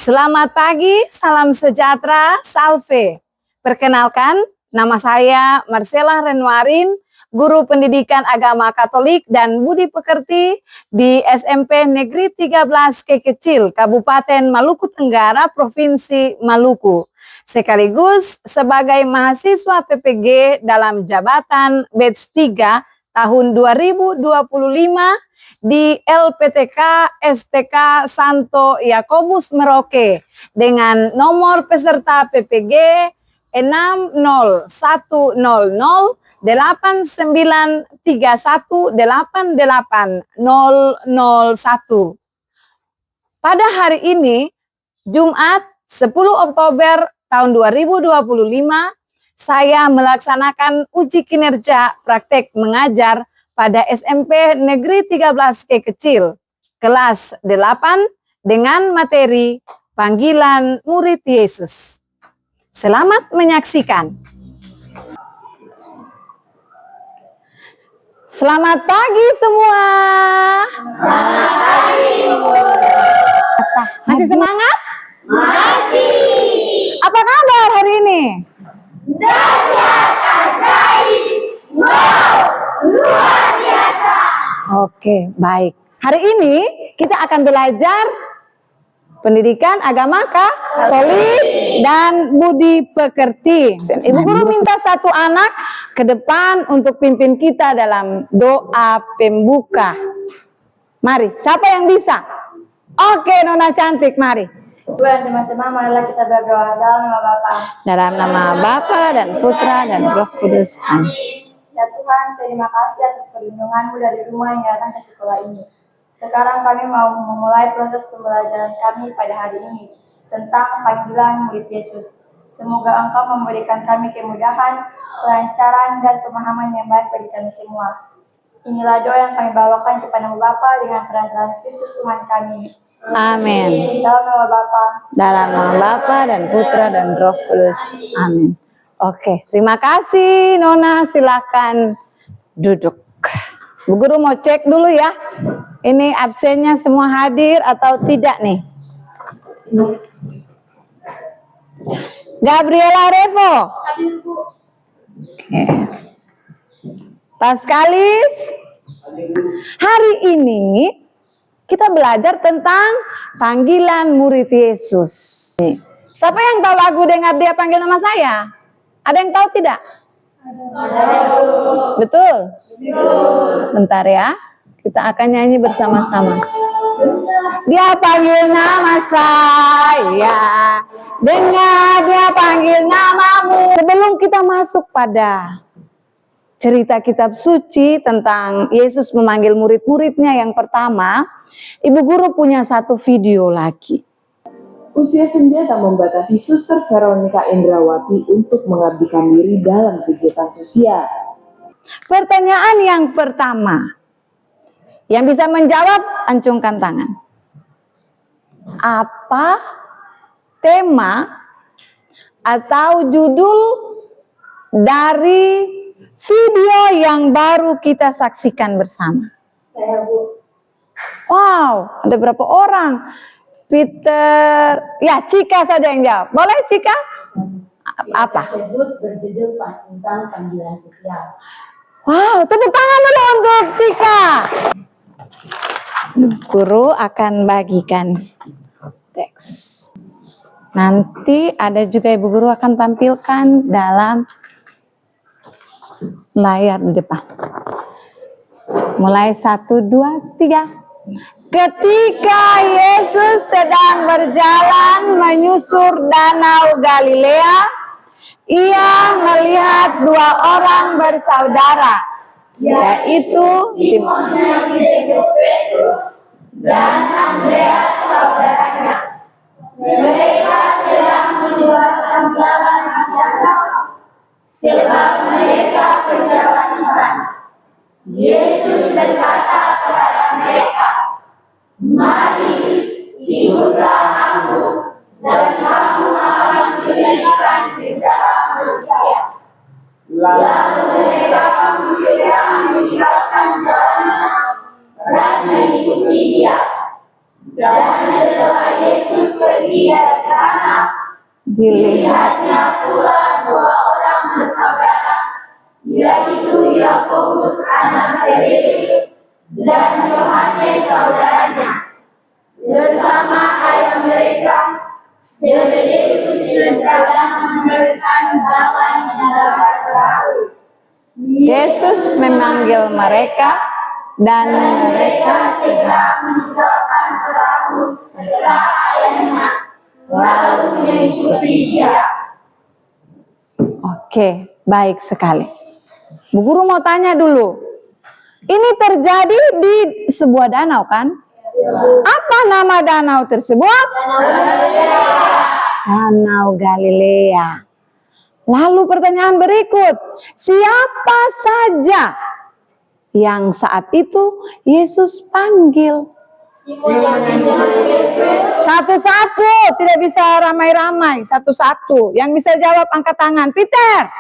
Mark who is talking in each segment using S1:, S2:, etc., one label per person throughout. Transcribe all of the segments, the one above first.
S1: Selamat pagi, salam sejahtera, salve. Perkenalkan, nama saya Marcella Renwarin, Guru Pendidikan Agama Katolik dan Budi Pekerti di SMP Negeri 13 Kekecil, Kabupaten Maluku Tenggara, Provinsi Maluku. Sekaligus sebagai mahasiswa PPG dalam jabatan batch 3 tahun 2025 di LPTK STK Santo Yakobus Merauke dengan nomor peserta PPG 6010089318801. Pada hari ini, Jumat 10 Oktober tahun 2025, saya melaksanakan uji kinerja praktek mengajar pada SMP Negeri 13 Kekecil, kelas 8 dengan materi panggilan murid Yesus. Selamat menyaksikan. Selamat pagi semua.
S2: Selamat pagi, Bu.
S1: Masih semangat?
S2: Masih.
S1: Apa kabar hari ini?
S2: Dahsyat, ajaib, wow, luar biasa.
S1: Oke, baik. Hari ini kita akan belajar pendidikan agama Katolik dan budi pekerti. Ibu guru minta satu anak ke depan untuk pimpin kita dalam doa pembuka. Mari, siapa yang bisa? Oke, Nona cantik, mari.
S3: Tuhan, teman-teman, marilah kita berdoa dalam nama Bapa.
S1: Dalam nama Bapa dan Putra dan Roh Kudus. Amin.
S3: Ya Tuhan, terima kasih atas perlindungan-Mu dari rumah yang datang ke sekolah ini. Sekarang kami mau memulai proses pembelajaran kami pada hari ini tentang panggilan murid Yesus. Semoga Engkau memberikan kami kemudahan, kelancaran, dan pemahaman yang baik bagi kami semua. Inilah doa yang kami bawakan kepada Bapa dengan perantaraan Kristus Tuhan kami.
S1: Amin.
S3: Dalam nama Bapa,
S1: Dalam nama Bapa dan Putra dan Roh Kudus. Amin. Oke, terima kasih Nona, silakan duduk. Bu Guru mau cek dulu ya. Ini absennya semua hadir atau tidak nih? Gabriela Revo.
S3: hadir Bu.
S1: Oke. Paskalis. Hari ini kita belajar tentang panggilan murid Yesus. Siapa yang tahu lagu Dengar Dia Panggil Nama Saya? Ada yang tahu tidak? Betul? Bentar ya. Kita akan nyanyi bersama-sama. Dia panggil nama saya, dengar Dia panggil namamu. Sebelum kita masuk pada cerita kitab suci tentang Yesus memanggil murid-muridnya yang pertama, Ibu Guru punya satu video lagi.
S4: Usia senja tak membatasi Suster Veronica Indrawati untuk mengabdikan diri dalam kegiatan sosial.
S1: Pertanyaan yang pertama, yang bisa menjawab, acungkan tangan. Apa tema atau judul dari video yang baru kita saksikan bersama?
S3: Saya Bu.
S1: Wow, ada berapa orang? Peter, ya Cika saja yang jawab. Boleh Cika? Apa?
S2: Tersebut berjudul tentang panggilan sosial.
S1: Wow, tepuk tangan dulu untuk Cika. Guru akan bagikan teks. Nanti ada juga Ibu Guru akan tampilkan dalam layar di depan. Mulai 1, 2, 3. Ketika Yesus sedang berjalan menyusur danau Galilea, ia melihat dua orang bersaudara, yaitu Simon
S2: yang disebut Petrus dan Andreas saudaranya. Mereka sedang meninggalkan jalan di danau sebab mereka penjalan ikan. Yesus berkata kepada mereka, "Mari, ikutlah aku, dan kamu akan diberikan ke dalam manusia." Lalu mereka segera meninggalkan jalan dan mengikuti Dia. Dan setelah Yesus pergi pergi dari sana. Dilihatnya pula dua orang bersaudara, yaitu Yakobus anak Zebedus dan Yohanes saudaranya. Bersama ayah mereka, Zebedus sedang meneruskan jalan di dalam perahu.
S1: Yesus memanggil mereka dan
S2: Mereka segera meninggalkan perahu setelah ayahnya, lalu mengikuti dia.
S1: Oke, baik sekali. Bu Guru mau tanya dulu. Ini terjadi di sebuah danau kan? Apa nama danau tersebut? Danau Galilea. Lalu pertanyaan berikut, siapa saja yang saat itu Yesus panggil? Satu-satu, tidak bisa ramai-ramai, satu-satu. Yang bisa jawab angkat tangan, Peter.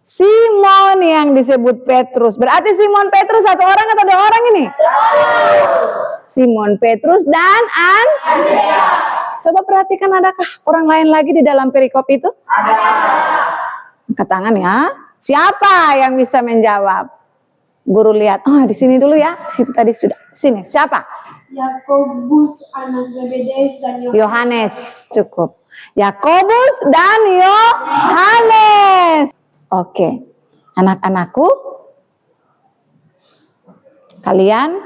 S1: Simon yang disebut Petrus. Berarti Simon Petrus satu orang atau dua orang ini? Simon Petrus dan Andreas. Coba perhatikan, adakah orang lain lagi di dalam perikop itu? Ada. Angkat tangan ya. Siapa yang bisa menjawab? Guru lihat. Oh, di sini dulu ya. Situ tadi sudah. Sini. Siapa?
S3: Yakobus anak Zebedus dan
S1: Yohanes. Cukup. Yakobus dan Yohanes. Oke. Anak-anakku, kalian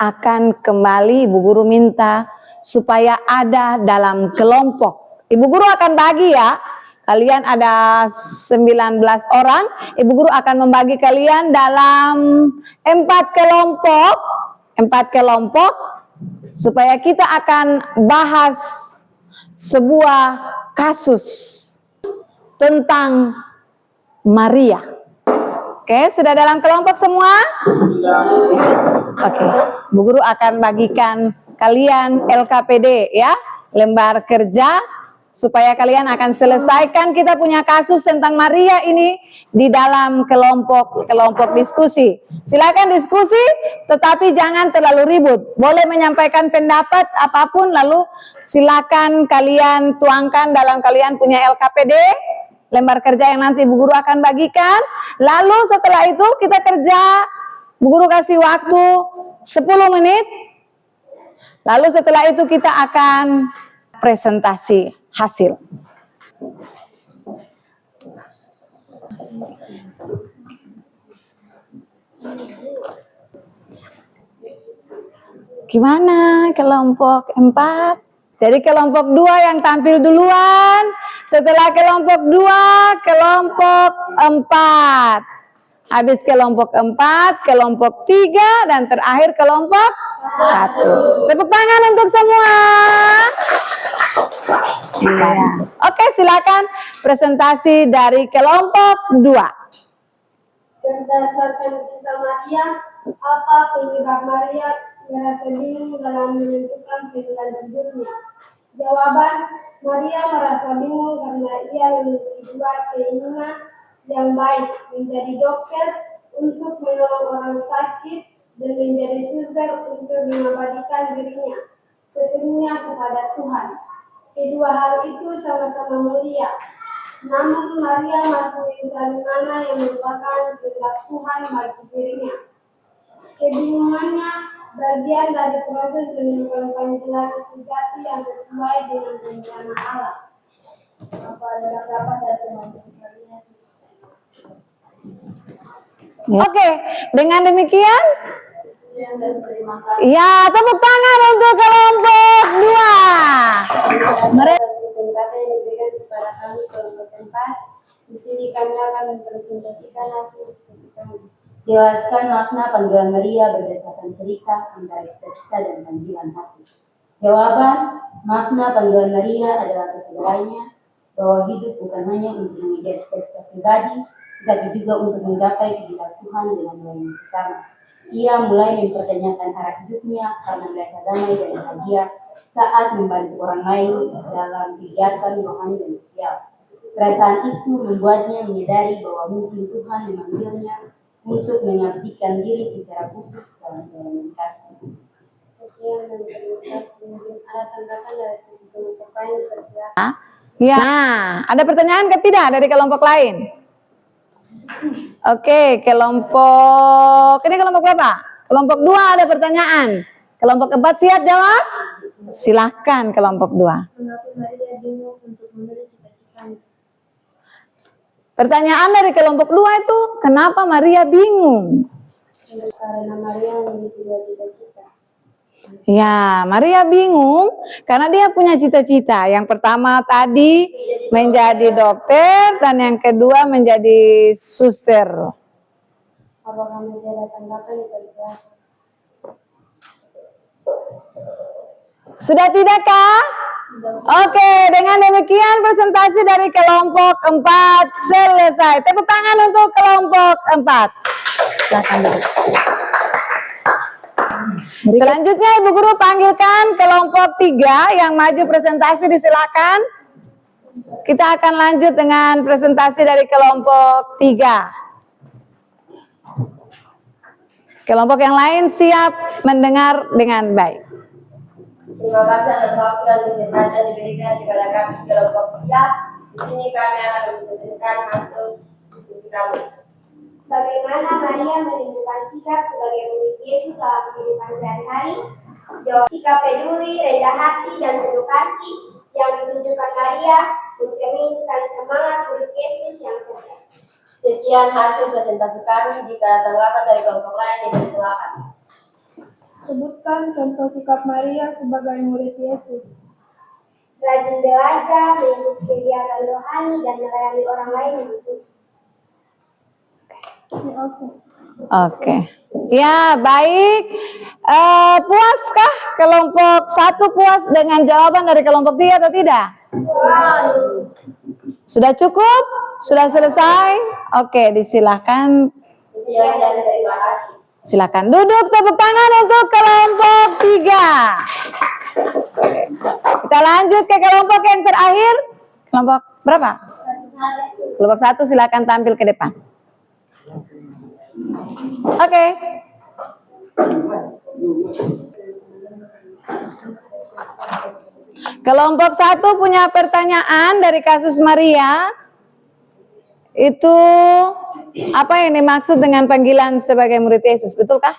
S1: akan kembali, Ibu Guru minta supaya ada dalam kelompok. Ibu Guru akan bagi ya. Kalian ada 19 orang. Ibu Guru akan membagi kalian dalam 4 kelompok. 4 kelompok. Supaya kita akan bahas sebuah kasus tentang Maria. Oke, sudah dalam kelompok semua? Oke, Bu Guru akan bagikan kalian LKPD ya, lembar kerja, supaya kalian akan selesaikan, kita punya kasus tentang Maria ini di dalam kelompok diskusi. Silakan diskusi, tetapi jangan terlalu ribut. Boleh menyampaikan pendapat apapun, lalu silakan kalian tuangkan dalam kalian punya LKPD, lembar kerja yang nanti Bu Guru akan bagikan. Lalu setelah itu kita kerja, Bu Guru kasih waktu 10 menit. Lalu setelah itu kita akan presentasi hasil. Gimana kelompok 4? Jadi kelompok 2 yang tampil duluan. Setelah kelompok 2, kelompok 4. Habis kelompok 4, kelompok 3, dan terakhir kelompok 1. Tepuk tangan untuk semua. Ya. Oke, silakan presentasi dari kelompok 2.
S3: Berdasarkan kisah Maria, apa penyebab Maria merasa bingung dalam menentukan pilihan hidupnya? Jawaban, Maria merasa bingung karena ia memiliki 2 keinginan yang baik, menjadi dokter untuk menolong orang sakit dan menjadi suster untuk mengabadikan dirinya sepenuhnya kepada Tuhan. Kedua hal itu sama-sama mulia. Namun Maria masih mencari mana yang merupakan kehendak Tuhan bagi dirinya. Kebingungannya bagian dari proses menemukan panggilan sejati yang sesuai dengan rencana Allah. Apa ada dapat dari teman-teman?
S1: Oke, dengan demikian,
S3: Terima kasih.
S1: ya tepuk tangan untuk kelompok 2. Mereka
S3: Kesempatan yang diberikan kepada kami kelompok 4. Di sini kami akan mempresentasikan hasil diskusi kami.
S5: Jelaskan makna panggilan Maria berdasarkan cerita antara cita-cita dan panggilan hati. Jawaban, makna panggilan Maria adalah kesadarannya bahwa hidup bukan hanya untuk mengejar cita-cita pribadi, tetapi juga untuk menggapai kehendak Tuhan dengan melayani sesama. Ia mulai mempertanyakan arah hidupnya karena merasa damai dan bahagia saat membantu orang lain dalam kegiatan rohani dan sosial. Perasaan itu membuatnya menyadari bahwa mungkin Tuhan memanggilnya untuk mengabdikan diri secara khusus dalam pelayanan kasih.
S2: kemudian dan edukasi. Mungkin ada tanggapan dari kelompok lain, dipersilakan.
S1: Ya, ada pertanyaan tidak dari kelompok lain? Oke, kelompok berapa? Kelompok 2 ada pertanyaan. Kelompok 4 siap jawab? Silahkan kelompok 2.
S2: Mengapa Maria bingung untuk menulis cita-citanya?
S1: Pertanyaan dari kelompok 2 itu, kenapa Maria bingung?
S2: Karena Maria memiliki 2 cita-cita.
S1: Ya, Maria bingung karena dia punya cita-cita. Yang pertama tadi menjadi dokter dan yang kedua menjadi suster.
S2: Apakah masih ada tanggapan, dipersilakan.
S1: Sudah tidakkah? Oke, dengan demikian presentasi dari kelompok 4 selesai. Tepuk tangan untuk kelompok 4. Silakan dulu. Selanjutnya Ibu Guru panggilkan kelompok 3 yang maju presentasi, disilakan. Kita akan lanjut dengan presentasi dari kelompok 3. Kelompok yang lain siap mendengar dengan baik.
S2: Terima kasih atas waktu dan kesempatan yang diberikan kepada kami kelompok 3. Di sini kami akan menjelaskan hasil diskusi kami.
S3: Bagaimana Maria menunjukkan sikap sebagai murid Yesus dalam kehidupan sehari-hari? Jawab: sikap peduli, rendah hati, dan edukasi yang ditunjukkan Maria mencerminkan semangat murid Yesus yang tegar.
S2: Sekian hasil presentasi kami. Jika ada tanggapan dari kelompok lain, dipersilakan.
S3: Sebutkan contoh sikap Maria sebagai murid Yesus. Rajin belajar, mengikuti kegiatan rohani, dan melayani orang lain yang butuh.
S1: Oke. Ya, baik. Puaskah kelompok 1 puas dengan jawaban dari kelompok 3 atau tidak? Sudah cukup? Sudah selesai? Oke, disilahkan.
S2: Sekian dan terima kasih.
S1: Silakan duduk, tepuk tangan untuk kelompok 3. Kita lanjut ke kelompok yang terakhir. Kelompok berapa? Kelompok 1, silakan tampil ke depan. Oke. Kelompok 1 punya pertanyaan dari kasus Maria. Itu apa yang dimaksud dengan panggilan sebagai murid Yesus, betulkah?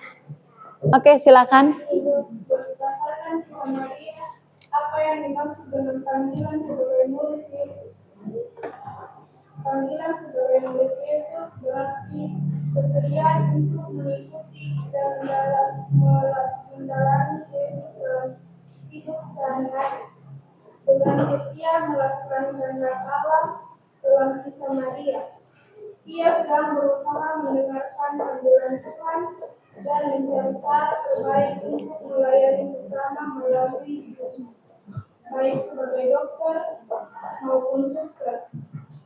S1: Oke, silakan.
S3: Berdasarkan kisah Maria, apa yang dimaksud dengan panggilan sebagai murid Yesus? Panggilan sebagai murid Yesus berarti kesediaan untuk mengikuti dan menjalani Yesus dalam hidup sehari-hari. Dengan setia melakukan kehendak Allah dalam kisah Maria, ia sedang berusaha mendengarkan panggilan Tuhan dan mencari cara terbaik untuk melayani sesama melalui hidupnya, baik sebagai dokter maupun suster.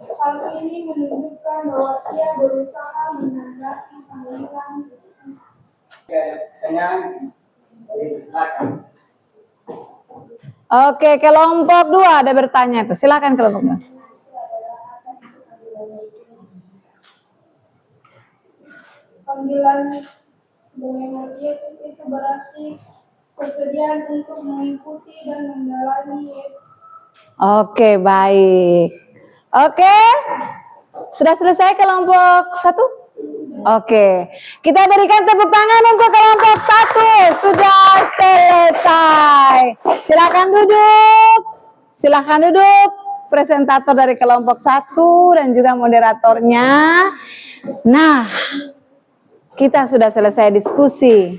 S3: Hal ini menunjukkan bahwa ia berusaha menanggapi panggilan Tuhan.
S1: Oke, kelompok 2 ada bertanya tuh. Silakan kelompok 2.
S3: Panggilan dengan Yesus itu berarti kesediaan untuk mengikuti dan menjalani Yesus.
S1: Oke, baik. Oke. Sudah selesai kelompok 1? Oke. Kita berikan tepuk tangan untuk kelompok 1. Sudah selesai. Silakan duduk. Silakan duduk. Presentator dari kelompok 1 dan juga moderatornya. Nah, kita sudah selesai diskusi,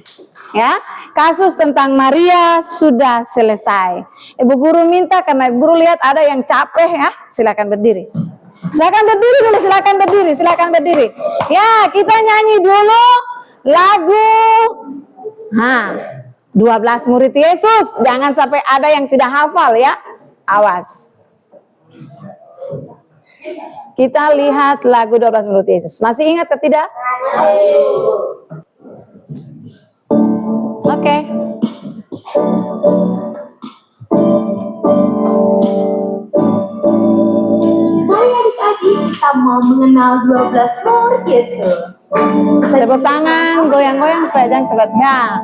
S1: ya. Kasus tentang Maria sudah selesai. Ibu Guru minta, karena Ibu Guru lihat ada yang capek, ya. Silakan berdiri. Silakan berdiri dulu, silakan berdiri, silakan berdiri. Ya, kita nyanyi dulu lagu 12 murid Yesus. Jangan sampai ada yang tidak hafal, ya. Awas. Kita lihat lagu 12 murid Yesus. Masih ingat atau tidak? Oke.
S2: Mari adik-adik kita mau mengenal 12 murid Yesus.
S1: Tepuk tangan, goyang-goyang supaya jangan cepat. Ya.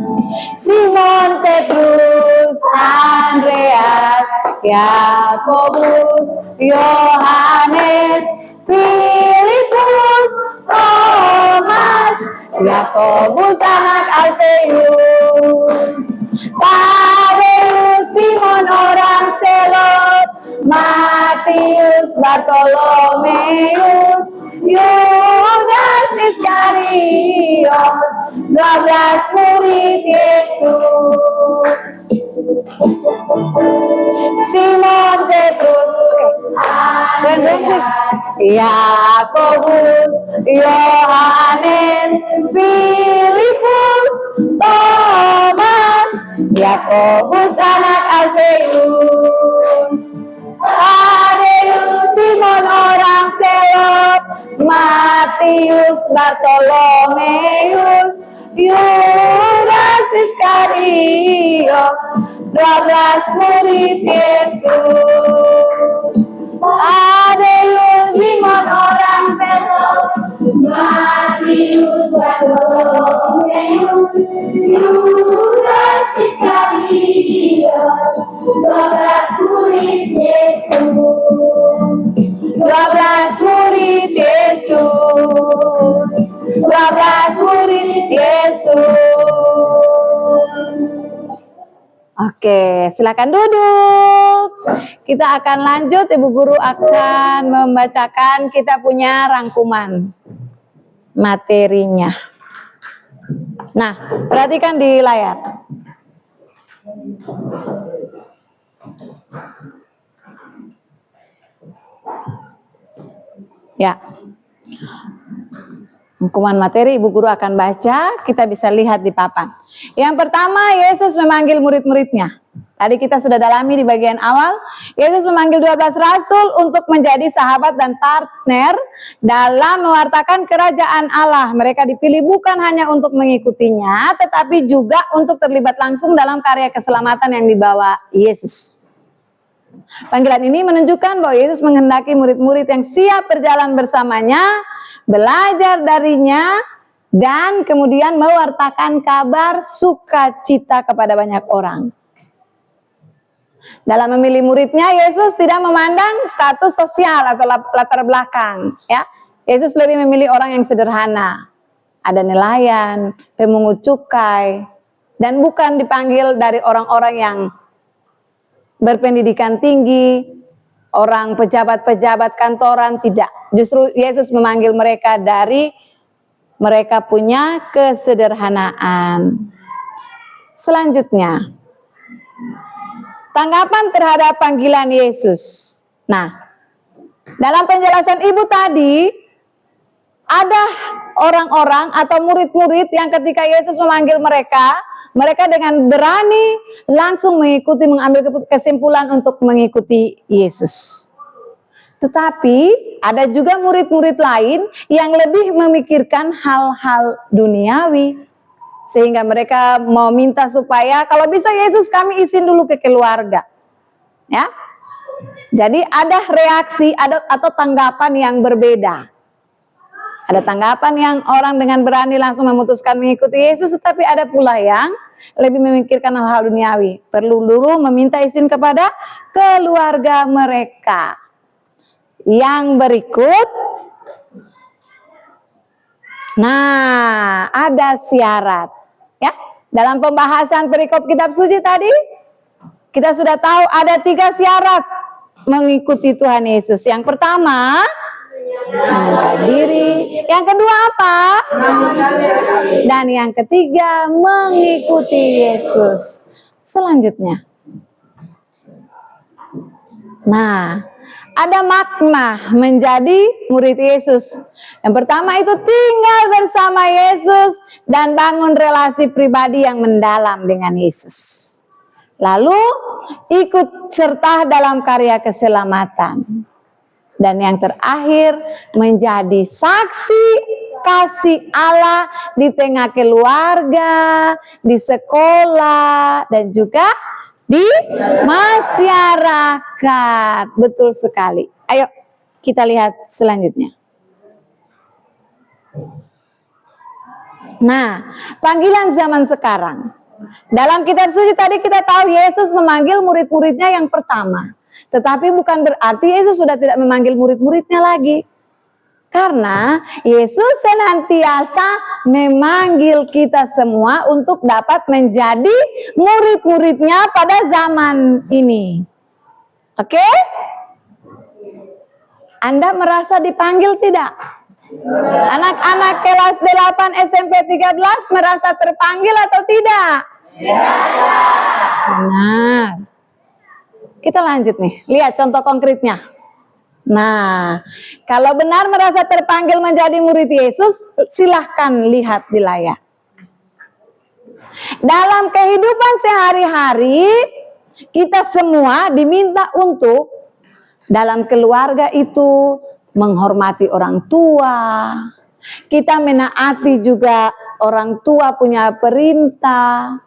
S1: Simon Petrus, Andreas, Yakobus, Yohanes, Filipus, Thomas, Yakobus anak Alfeus, Tadeus, Simon orang Selot, Matius, Bartolomeus, Yudas Iskariot, 12 murid Yesus. Simon Petrus, Yakobus, Yohanes, Filipus, Thomas, Yakobus anak Alfeus, Tadeus, Simon orang Selot, Matius, Bartolomeus, Yudas Iskariot, 12 murid Yesus. Tadeus, Simon orang Selot, Matius, Bartolomeus, Yudas Iskariot, 12 murid Yesus. 12 murid Yesus. 12 murid Yesus. Oke, silakan duduk. Kita akan lanjut, Ibu Guru akan membacakan, kita punya rangkuman materinya. Nah, perhatikan di layar. Ya. Rangkuman materi Ibu Guru akan baca, kita bisa lihat di papan. Yang pertama, Yesus memanggil murid-muridnya. Tadi kita sudah dalami di bagian awal, Yesus memanggil 12 rasul untuk menjadi sahabat dan partner dalam mewartakan kerajaan Allah. Mereka dipilih bukan hanya untuk mengikutinya, tetapi juga untuk terlibat langsung dalam karya keselamatan yang dibawa Yesus. Panggilan ini menunjukkan bahwa Yesus menghendaki murid-murid yang siap berjalan bersamanya, belajar darinya, dan kemudian mewartakan kabar sukacita kepada banyak orang. Dalam memilih muridnya, Yesus tidak memandang status sosial atau latar belakang. Ya, Yesus lebih memilih orang yang sederhana, ada nelayan, pemungut cukai, dan bukan dipanggil dari orang-orang yang berpendidikan tinggi, orang pejabat-pejabat kantoran, tidak. Justru Yesus memanggil mereka dari mereka punya kesederhanaan. Selanjutnya, tanggapan terhadap panggilan Yesus. Nah, dalam penjelasan Ibu tadi, ada orang-orang atau murid-murid yang ketika Yesus memanggil mereka, mereka dengan berani langsung mengikuti, mengambil kesimpulan untuk mengikuti Yesus. Tetapi ada juga murid-murid lain yang lebih memikirkan hal-hal duniawi. Sehingga mereka mau minta supaya kalau bisa Yesus kami izin dulu ke keluarga. Ya. Jadi ada reaksi atau tanggapan yang berbeda. Ada tanggapan yang orang dengan berani langsung memutuskan mengikuti Yesus, tetapi ada pula yang lebih memikirkan hal-hal duniawi. Perlu dulu meminta izin kepada keluarga mereka. Yang berikut, nah ada syarat. Ya, dalam pembahasan perikop kitab suci tadi, kita sudah tahu ada 3 syarat mengikuti Tuhan Yesus. Yang pertama, menyangkal diri. Yang kedua apa? Dan yang ketiga, mengikuti Yesus. Selanjutnya. Nah, ada makna menjadi murid Yesus. Yang pertama itu tinggal bersama Yesus dan bangun relasi pribadi yang mendalam dengan Yesus. Lalu ikut serta dalam karya keselamatan. Dan yang terakhir, menjadi saksi kasih Allah di tengah keluarga, di sekolah, dan juga di masyarakat. Betul sekali. Ayo, Kita lihat selanjutnya. Nah, panggilan zaman sekarang. Dalam kitab suci tadi kita tahu Yesus memanggil murid-muridnya yang pertama. Tetapi bukan berarti Yesus sudah tidak memanggil murid-muridnya lagi. Karena Yesus senantiasa memanggil kita semua untuk dapat menjadi murid-muridnya pada zaman ini. Oke? Anda merasa dipanggil tidak? Anak-anak kelas 8 SMP 13 merasa terpanggil atau tidak? Benar. Kita lanjut nih, lihat contoh konkretnya. Nah, kalau benar merasa terpanggil menjadi murid Yesus, silahkan lihat di layar. Dalam kehidupan sehari-hari, kita semua diminta untuk dalam keluarga itu menghormati orang tua. Kita menaati juga orang tua punya perintah.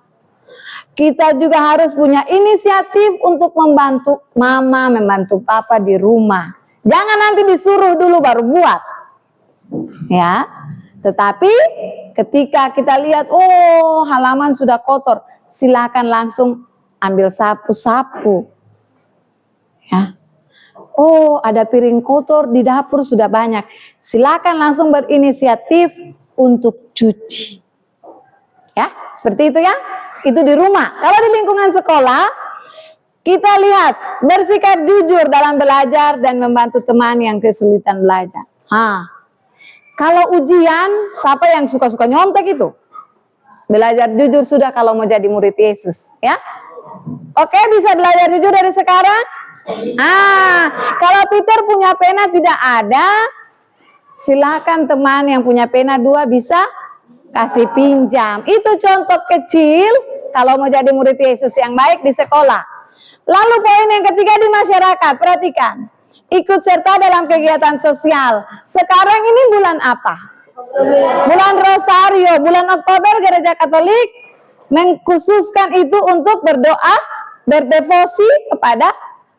S1: Kita juga harus punya inisiatif untuk membantu mama, membantu papa di rumah. Jangan nanti disuruh dulu baru buat. Ya. Tetapi ketika kita lihat, oh halaman sudah kotor, silakan langsung ambil sapu-sapu. Ya. Oh ada piring kotor di dapur sudah banyak, silakan langsung berinisiatif untuk cuci. Ya, seperti itu ya. Itu di rumah. Kalau di lingkungan sekolah, kita lihat bersikap jujur dalam belajar dan membantu teman yang kesulitan belajar. Kalau ujian, siapa yang suka-suka nyontek itu? Belajar jujur sudah kalau mau jadi murid Yesus, ya. Oke, bisa belajar jujur dari sekarang? Kalau Peter punya pena tidak ada, silakan teman yang punya pena 2 bisa kasih pinjam. Itu contoh kecil kalau mau jadi murid Yesus yang baik di sekolah. Lalu poin yang ketiga di masyarakat, perhatikan. Ikut serta dalam kegiatan sosial. Sekarang ini bulan apa? Bulan Rosario, bulan Oktober Gereja Katolik mengkhususkan itu untuk berdoa, berdevosi kepada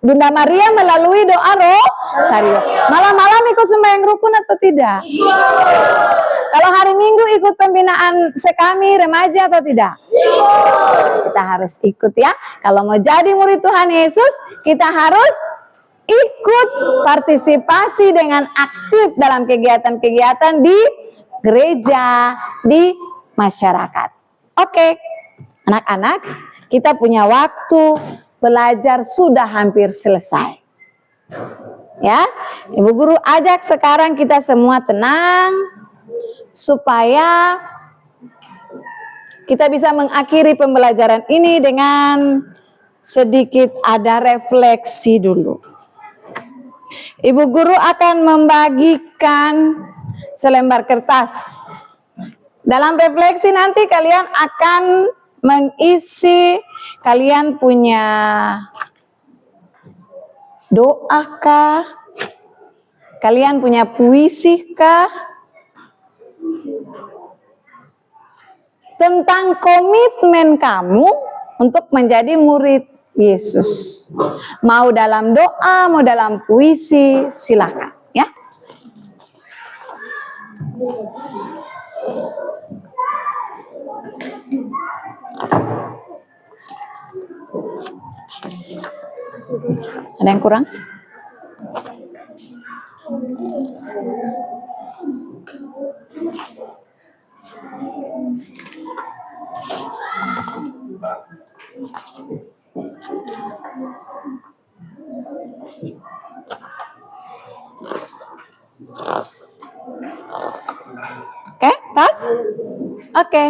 S1: Bunda Maria melalui doa Rosario. Malam-malam ikut sembahyang rukun atau tidak? Kalau hari Minggu ikut pembinaan sekami remaja atau tidak? Kita harus ikut ya. Kalau mau jadi murid Tuhan Yesus, kita harus ikut partisipasi dengan aktif dalam kegiatan-kegiatan di gereja, di masyarakat. Oke, anak-anak, kita punya waktu belajar sudah hampir selesai. Ya, Ibu Guru ajak sekarang kita semua tenang supaya kita bisa mengakhiri pembelajaran ini dengan sedikit ada refleksi dulu. Ibu Guru akan membagikan selembar kertas. Dalam refleksi nanti kalian akan mengisi, kalian punya doa kah? Kalian punya puisi kah? Tentang komitmen kamu untuk menjadi murid Yesus. Mau dalam doa, mau dalam puisi, silakan ya. Ada yang kurang? Oke, pas? Oke.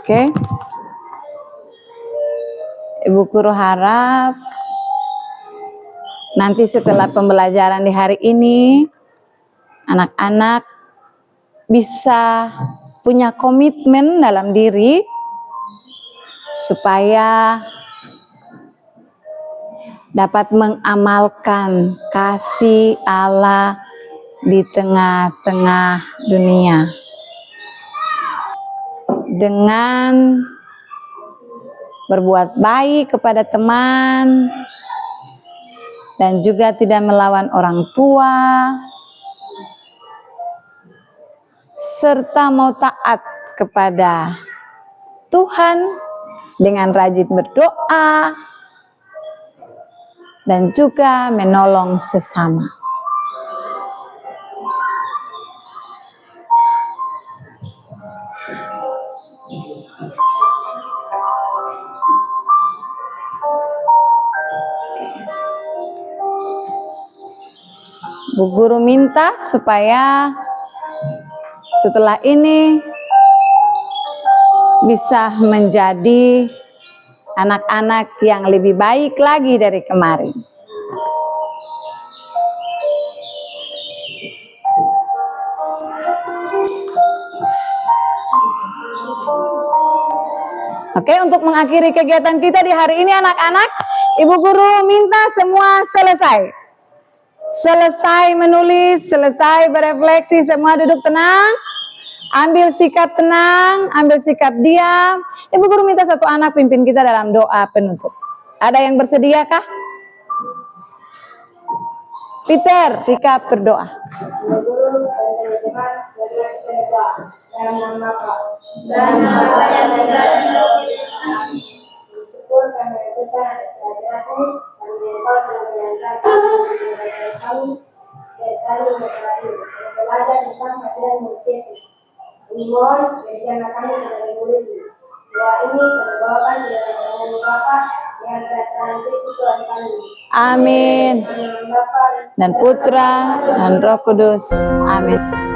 S1: Oke. Ibu guru harap nanti setelah pembelajaran di hari ini, anak-anak bisa punya komitmen dalam diri supaya dapat mengamalkan kasih Allah di tengah-tengah dunia dengan berbuat baik kepada teman dan juga tidak melawan orang tua, serta mau taat kepada Tuhan dengan rajin berdoa dan juga menolong sesama. Bu guru minta supaya setelah ini bisa menjadi anak-anak yang lebih baik lagi dari kemarin. Oke, untuk mengakhiri kegiatan kita di hari ini anak-anak, Ibu guru minta semua selesai. Selesai menulis, selesai berefleksi, semua duduk tenang, ambil sikap tenang, ambil sikap diam. Ibu guru minta satu anak pimpin kita dalam doa penutup. Ada yang bersedia kah? Peter, sikap berdoa.
S2: Guru dan teman-teman, bagaimana kita berdoa dalam nama Bapa dan Bapa dan Roh Kudus. Bersyukur karena kita atas kehadiranmu dan engkau telah menyandarkan kami dari masalah ini dan belajar tentang hadirat murid Yesus. Kami mohon jadikanlah kami sebagai murid-Mu. Doa ini kami bawakan di dalam nama Bapa yang berkenan Kristus Tuhan kami.
S1: Amin.
S2: Dalam nama Bapa
S1: Dan Putra dan Roh Kudus. Amin.